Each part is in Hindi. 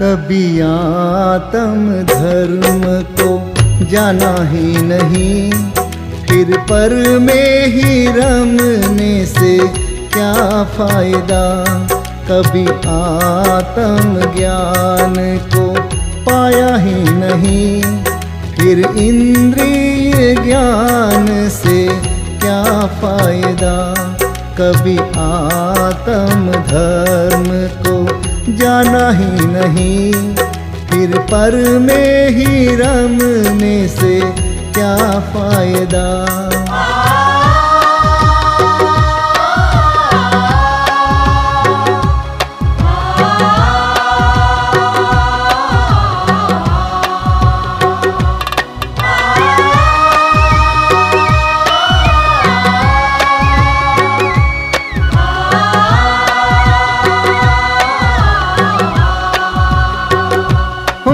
कभी आत्म धर्म को जाना ही नहीं, फिर पर में ही रमने से क्या फायदा। कभी आत्म ज्ञान को पाया ही नहीं, फिर इंद्रिय ज्ञान से क्या फायदा। कभी आत्म धर्म को जाना ही नहीं, फिर पर में ही रमने से क्या फायदा।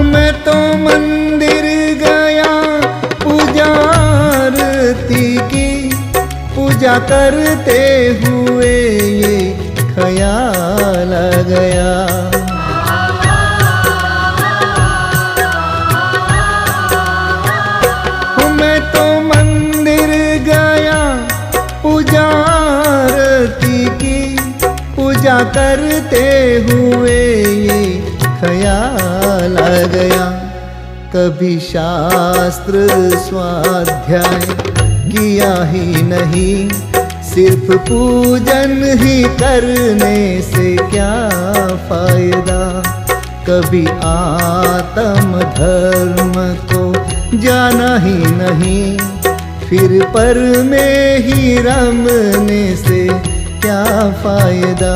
मैं तो मंदिर गया पूजा आरती की, पूजा करते हुए ये ख्याल आ गया। मैं तो मंदिर गया पूजा आरती की, पूजा करते हुए ये ख्याल आ गया। कभी शास्त्र स्वाध्याय किया ही नहीं, सिर्फ पूजन ही करने से क्या फायदा। कभी आत्म धर्म को जाना ही नहीं, फिर पर में ही रमने से क्या फायदा।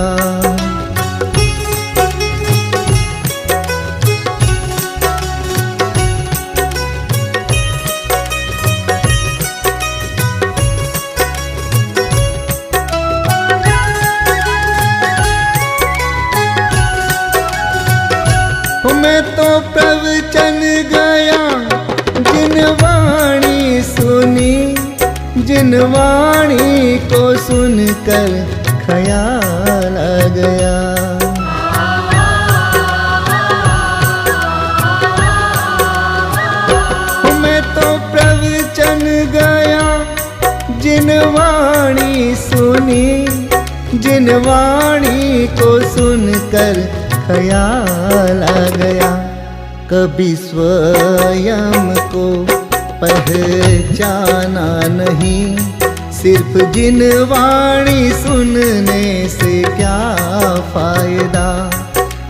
मैं तो प्रवचन गया जिन वाणी सुनी, जिन वाणी को सुनकर ख्याल आ गया। मैं तो प्रवचन गया जिन वाणी सुनी, जिन वाणी को सुनकर ख्याल आ गया। कभी स्वयं को पहचाना नहीं, सिर्फ जिन वाणी सुनने से क्या फायदा।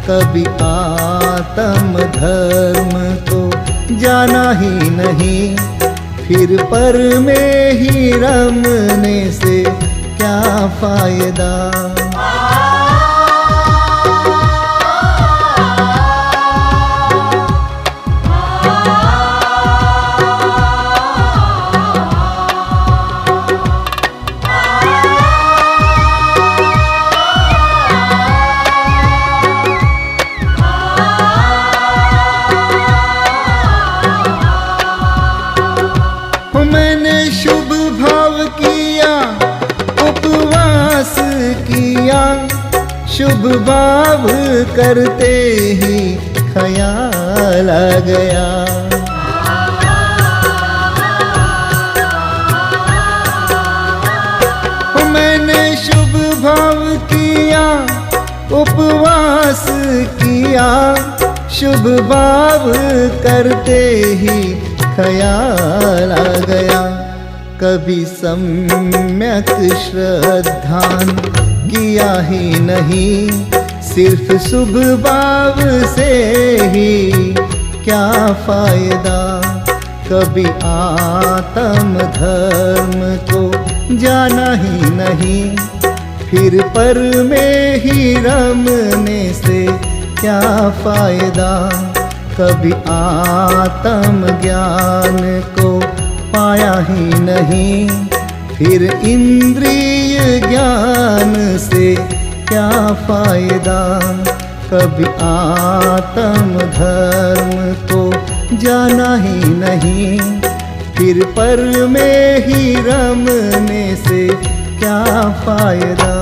कभी आत्म धर्म को जाना ही नहीं, फिर पर में ही रमने से क्या फायदा। मैंने शुभ भाव किया, उपवास किया, शुभ भाव करते ही ख्याल आ गया। मैंने शुभ भाव किया, उपवास किया, शुभ भाव करते ही ख्याल आ गया। कभी सम्यक श्रद्धान किया ही नहीं, सिर्फ शुभ भाव से ही क्या फायदा। कभी आत्म धर्म को जाना ही नहीं, फिर पर में ही रमने से क्या फायदा। कभी आत्म ज्ञान को पाया ही नहीं, फिर इंद्रिय ज्ञान से क्या फायदा। कभी आत्म धर्म को जाना ही नहीं, फिर पर में ही रमने से क्या फायदा।